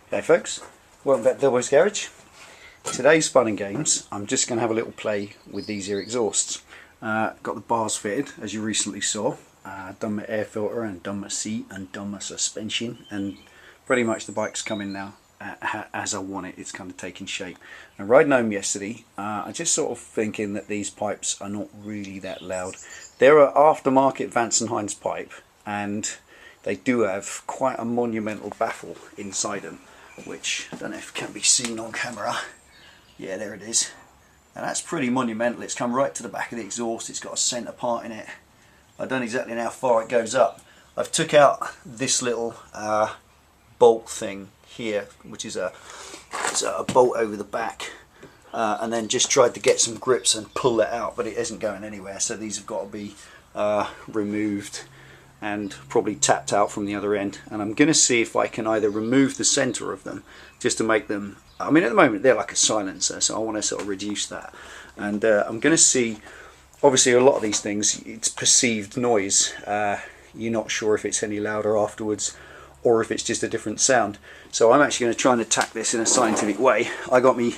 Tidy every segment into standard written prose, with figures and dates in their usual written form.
Hey folks, welcome back to Delboy's Garage. Today's fun and games, I'm just going to have a little play with these here exhausts. Got the bars fitted, as you recently saw. Done my air filter and done my seat and done my suspension, and pretty much the bike's coming now as I want it. It's kind of taking shape. And riding home yesterday, I just sort of thinking that these pipes are not really that loud. They're an aftermarket Vance and Hines pipe, and they do have quite a monumental baffle inside them, which I don't know if it can be seen on camera. Yeah, there it is. And that's pretty monumental. It's come right to the back of the exhaust. It's got a centre part in it. I don't exactly know how far it goes up. I've took out this little bolt thing here, which is a bolt over the back, and then just tried to get some grips and pull it out, but it isn't going anywhere. So these have got to be removed and probably tapped out from the other end. And I'm going to see if I can either remove the centre of them just to make them, I mean at the moment they're like a silencer, so I want to sort of reduce that. And I'm going to see, obviously a lot of these things, it's perceived noise. You're not sure if it's any louder afterwards or if it's just a different sound. So I'm actually going to try and attack this in a scientific way. I got me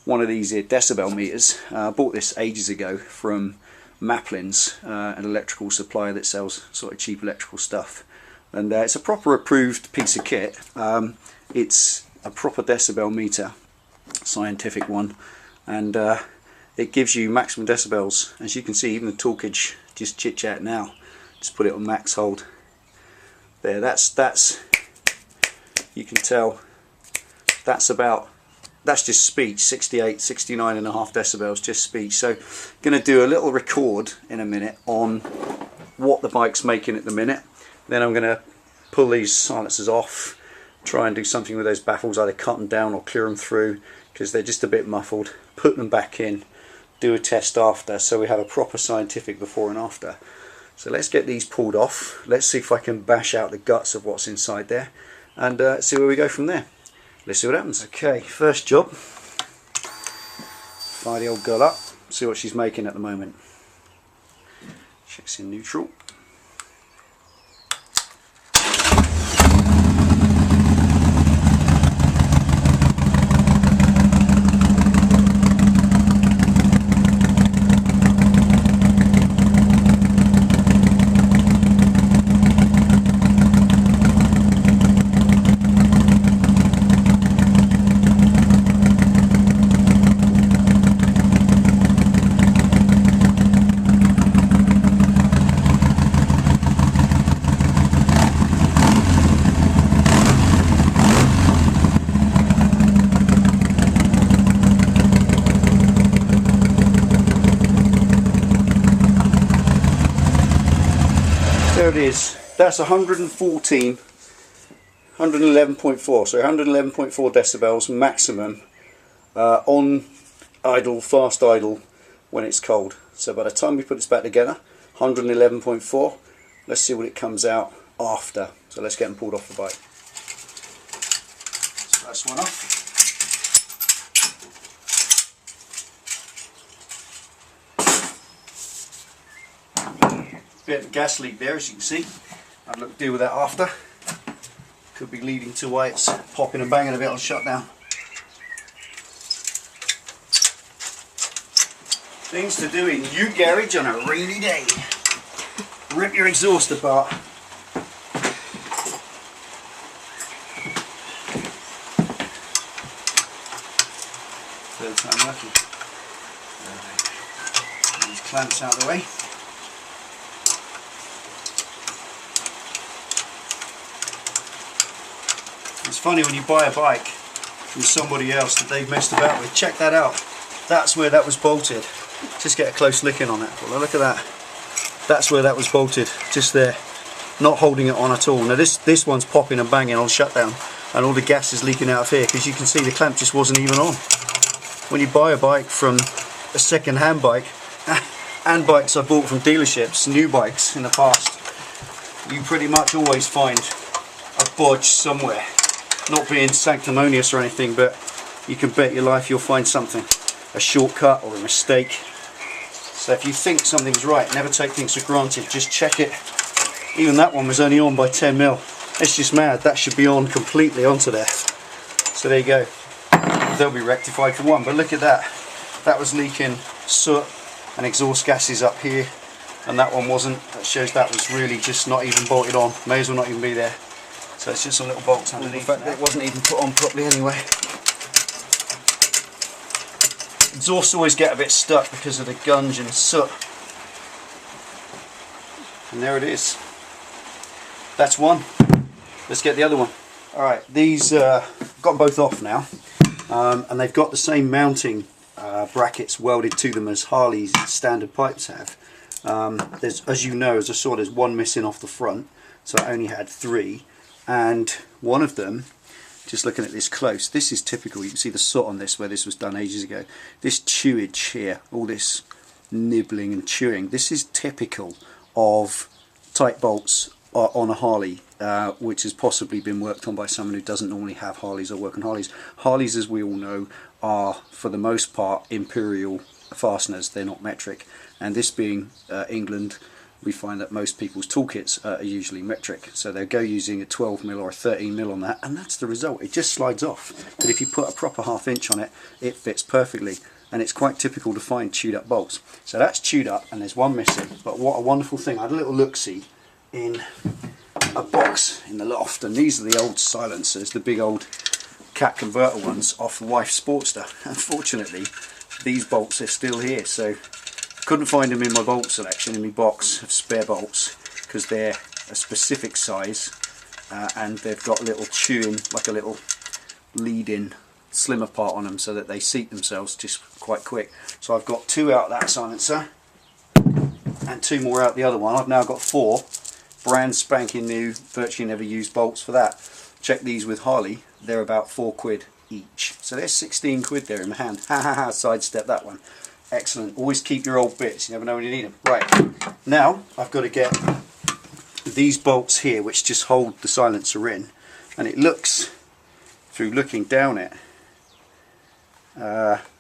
one of these here decibel meters. I bought this ages ago from Mufflers, an electrical supplier that sells sort of cheap electrical stuff, and it's a proper approved piece of kit. It's a proper decibel meter, scientific one, and it gives you maximum decibels. As you can see, even the talkage, just chit chat now, just put it on max hold there. That's you can tell that's just speech, 68, 69 and a half decibels, just speech. So going to do a little record in a minute on what the bike's making at the minute. Then I'm going to pull these silencers off, try and do something with those baffles, either cut them down or clear them through because they're just a bit muffled, put them back in, do a test after, so we have a proper scientific before and after. So let's get these pulled off. Let's see if I can bash out the guts of what's inside there, and see where we go from there. Let's see what happens. Okay, first job. Fire the old girl up, see what she's making at the moment. Checks in neutral. There it is. That's 114, 111.4, so 111.4 decibels maximum on idle, fast idle when it's cold. So by the time we put this back together, 111.4. Let's see what it comes out after. So let's get them pulled off the bike. First one off. Bit of a gas leak there, as you can see. I'll look deal with that after. Could be leading to why it's popping and banging a bit on shutdown. Things to do in your garage on a rainy day. Rip your exhaust apart. Third time lucky. These clamps out of the way. It's funny when you buy a bike from somebody else that they've messed about with. Check that out. That's where that was bolted. Just get a close look in on it. Well, look at that. That's where that was bolted. Just there. Not holding it on at all. Now this one's popping and banging on shutdown, and all the gas is leaking out of here because you can see the clamp just wasn't even on. When you buy a bike from a second-hand bike, and bikes I bought from dealerships, new bikes in the past, you pretty much always find a bodge somewhere. Not being sanctimonious or anything, but you can bet your life you'll find something, a shortcut or a mistake. So if you think something's right, never take things for granted, just check it. Even that one was only on by 10 mil. It's just mad, that should be on completely onto there. So there you go, they'll be rectified for one. But look at that, that was leaking soot and exhaust gases up here, and that one wasn't. That shows that was really just not even bolted on, may as well not even be there. So it's just some little bolts underneath. In fact, it wasn't even put on properly anyway. Exhausts always get a bit stuck because of the gunge and soot. And there it is. That's one. Let's get the other one. Alright, these got them both off now, and they've got the same mounting brackets welded to them as Harley's standard pipes have. There's, as you know, as I saw, there's one missing off the front, so I only had 3, and one of them, just looking at this close, this is typical. You can see the soot on this where this was done ages ago. This chewage here, all this nibbling and chewing, this is typical of tight bolts on a Harley, which has possibly been worked on by someone who doesn't normally have Harleys or work on Harleys. Harleys, as we all know, are for the most part imperial fasteners, they're not metric, and this being England, we find that most people's toolkits are usually metric, so they'll go using a 12mm or a 13mm on that, and that's the result. It just slides off, but if you put a proper 1/2 inch on it, it fits perfectly, and it's quite typical to find chewed up bolts. So that's chewed up, and there's one missing. But what a wonderful thing, I had a little look-see in a box in the loft, and these are the old silencers, the big old cat converter ones off the wife's Sportster. Unfortunately, these bolts are still here, so couldn't find them in my bolt selection, in my box of spare bolts, because they're a specific size, and they've got a little chewing, like a little lead-in slimmer part on them, so that they seat themselves just quite quick. So I've got 2 out that silencer, and 2 more out the other one. I've now got 4 brand spanking new, virtually never used bolts for that. Check these with Harley, they're about 4 quid each. So there's 16 quid there in my hand. Ha ha ha, sidestep that one. Excellent. Always keep your old bits, you never know when you need them. Right, now I've got to get these bolts here, which just hold the silencer in, and it looks, through looking down it,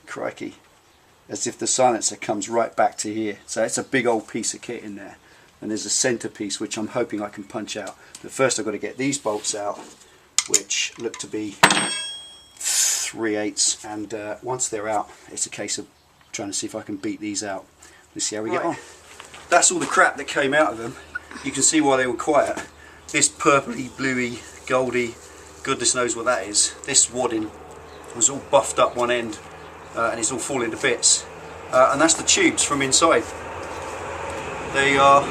crikey, as if the silencer comes right back to here. So it's a big old piece of kit in there, and there's a centerpiece which I'm hoping I can punch out. But first I've got to get these bolts out, which look to be 3/8, and once they're out, it's a case of trying to see if I can beat these out. Let's see how we get on. That's all the crap that came out of them. You can see why they were quiet. This purpley, bluey, goldy, goodness knows what that is. This wadding was all buffed up one end, and it's all falling to bits. And that's the tubes from inside. They are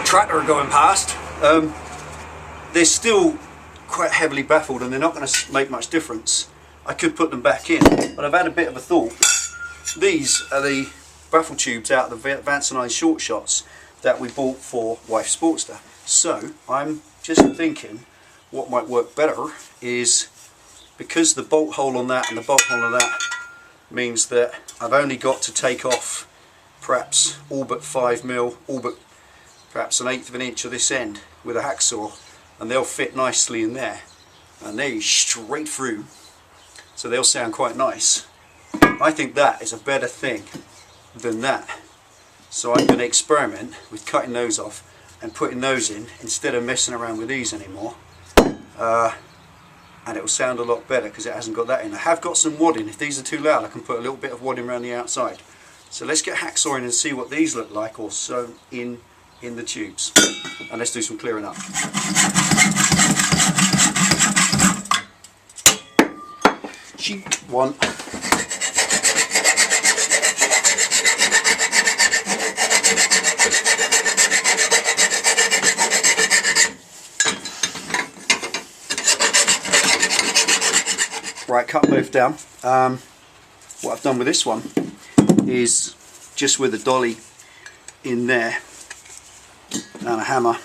tractor going past. They're still quite heavily baffled, and they're not going to make much difference. I could put them back in, but I've had a bit of a thought. These are the baffle tubes out of the Vance and Hines short shots that we bought for wife's Sportster. So I'm just thinking what might work better is, because the bolt hole on that and the bolt hole on that means that I've only got to take off perhaps all but 5mm, all but perhaps 1/8 of an inch of this end with a hacksaw, and they'll fit nicely in there, and they straight through, so they'll sound quite nice. I think that is a better thing than that, so I'm going to experiment with cutting those off and putting those in instead of messing around with these anymore, and it will sound a lot better because it hasn't got that in. I have got some wadding. If these are too loud, I can put a little bit of wadding around the outside. So let's get hacksawing and see what these look like, or sewn in the tubes, and let's do some clearing up. Sheet 1. Right, cut both down. What I've done with this one is, just with a dolly in there and a hammer,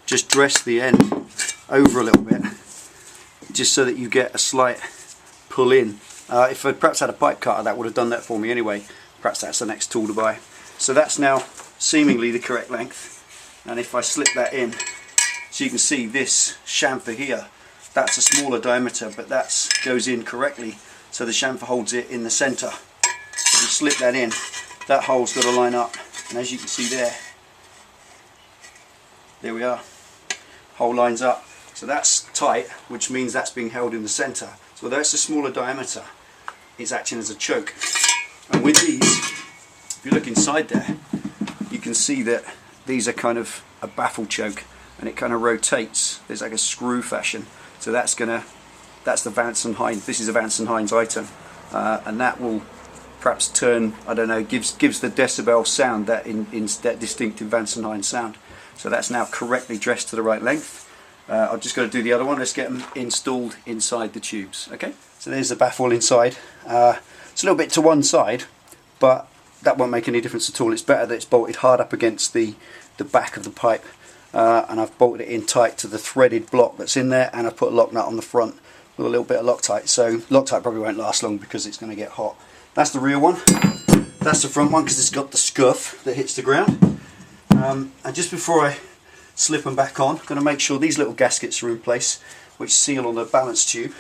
just dress the end over a little bit, just so that you get a slight pull in. If I perhaps had a pipe cutter, that would have done that for me anyway. Perhaps that's the next tool to buy. So that's now seemingly the correct length, and if I slip that in, so you can see this chamfer here, that's a smaller diameter, but that goes in correctly, so the chamfer holds it in the center. If you slip that in, that hole's got to line up, and as you can see there we are, hole lines up. So that's tight, which means that's being held in the centre. So although it's a smaller diameter, it's acting as a choke. And with these, if you look inside there, you can see that these are kind of a baffle choke, and it kind of rotates. There's like a screw fashion. So that's the Vance and Hines. This is a Vance and Hines item, and that will perhaps turn, I don't know, gives the decibel sound, that that distinctive Vance and Hines sound. So that's now correctly dressed to the right length. I've just got to do the other one. Let's get them installed inside the tubes. Okay. So there's the baffle inside. It's a little bit to one side, but that won't make any difference at all. It's better that it's bolted hard up against the back of the pipe, and I've bolted it in tight to the threaded block that's in there, and I've put a lock nut on the front with a little bit of Loctite. So Loctite probably won't last long because it's going to get hot. That's the rear one. That's the front one because it's got the scuff that hits the ground. And just before I slip them back on, I'm going to make sure these little gaskets are in place, which seal on the balance tube.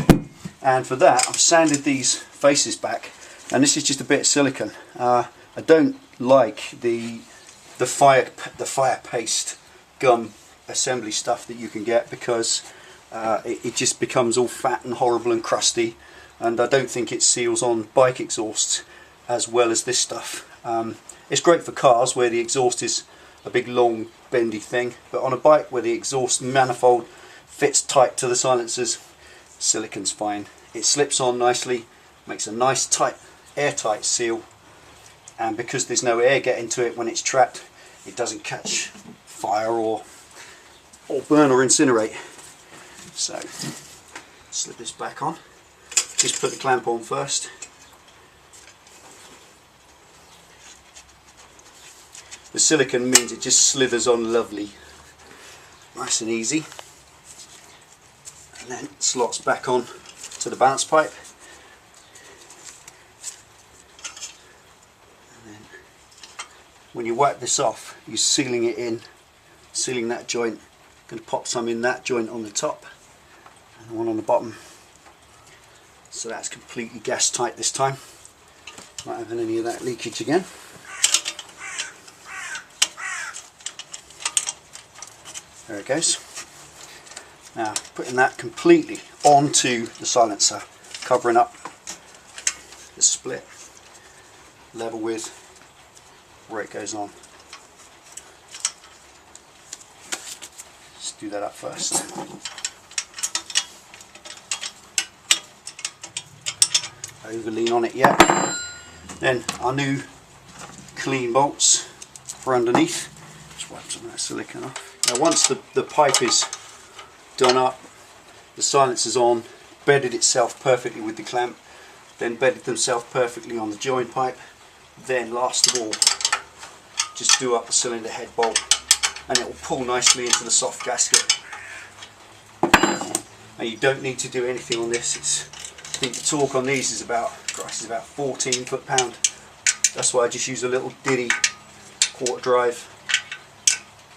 And for that, I've sanded these faces back, and this is just a bit of silicone. I don't like the fire paste gum assembly stuff that you can get, because it just becomes all fat and horrible and crusty, and I don't think it seals on bike exhausts as well as this stuff. It's great for cars where the exhaust is a big long bendy thing, but on a bike where the exhaust manifold fits tight to the silencers, silicone's fine. It slips on nicely, makes a nice tight airtight seal, and because there's no air getting to it when it's trapped, it doesn't catch fire or burn or incinerate. So slip this back on. Just put the clamp on first. The silicone means it just slithers on lovely, nice and easy, and then slots back on to the balance pipe. And then when you wipe this off, you're sealing it in, sealing that joint. I'm going to pop some in that joint on the top and one on the bottom. So that's completely gas tight this time. Not having any of that leakage again. There it goes. Now putting that completely onto the silencer, covering up the split level with where it goes on. Let's do that up first. Over lean on it yet. Then our new clean bolts for underneath. Just wipe some of that silicone off. Now once the pipe is done up, the silencer's on, bedded itself perfectly with the clamp, then bedded themselves perfectly on the join pipe, then last of all just do up the cylinder head bolt, and it will pull nicely into the soft gasket. Now you don't need to do anything on this. I think the torque on these is about 14 foot-pound. That's why I just use a little Diddy quarter drive,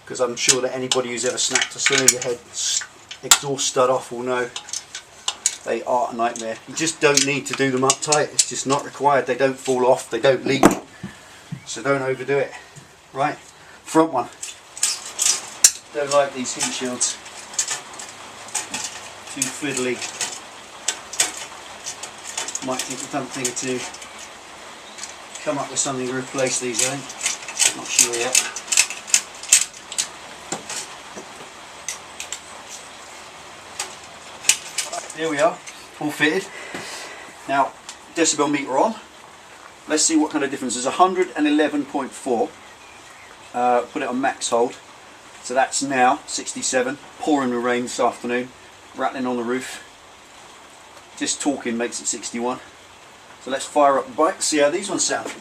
because I'm sure that anybody who's ever snapped a cylinder head exhaust stud off will know they are a nightmare. You just don't need to do them up tight. It's just not required. They don't fall off, they don't leak, so don't overdo it. Right, front one. Don't like these heat shields. Too fiddly. Might take something to come up with something to replace these, I think. Not sure yet. There we are, all fitted. Now, decibel meter on. Let's see what kind of difference. There's 111.4. Put it on max hold. So that's now 67. Pouring the rain this afternoon. Rattling on the roof. Just talking makes it 61. So let's fire up the bike, see how these ones sound.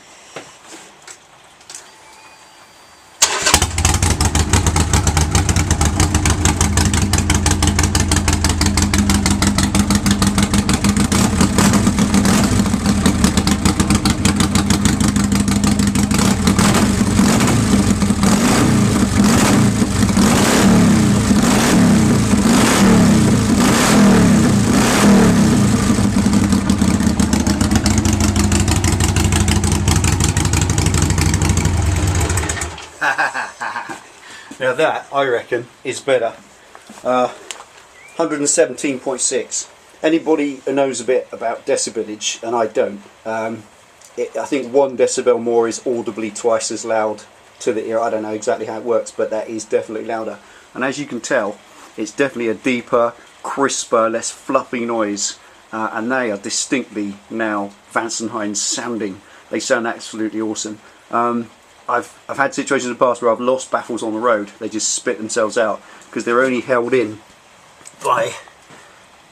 Now that, I reckon, is better. 117.6. Anybody who knows a bit about decibelage, and I don't, I think 1 decibel more is audibly twice as loud to the ear. I don't know exactly how it works, but that is definitely louder. And as you can tell, it's definitely a deeper, crisper, less fluffy noise, and they are distinctly now Vance and Hines sounding. They sound absolutely awesome. I've had situations in the past where I've lost baffles on the road. They just spit themselves out because they're only held in by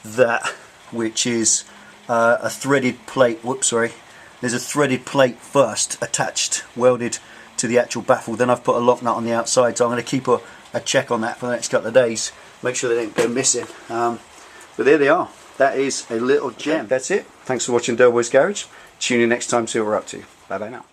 that, which is a threaded plate. Whoops, sorry. There's a threaded plate first attached, welded to the actual baffle. Then I've put a lock nut on the outside, so I'm going to keep a check on that for the next couple of days. Make sure they don't go missing. But there they are. That is a little gem. Okay, that's it. Thanks for watching Delboy's Garage. Tune in next time to see what we're up to. Bye bye now.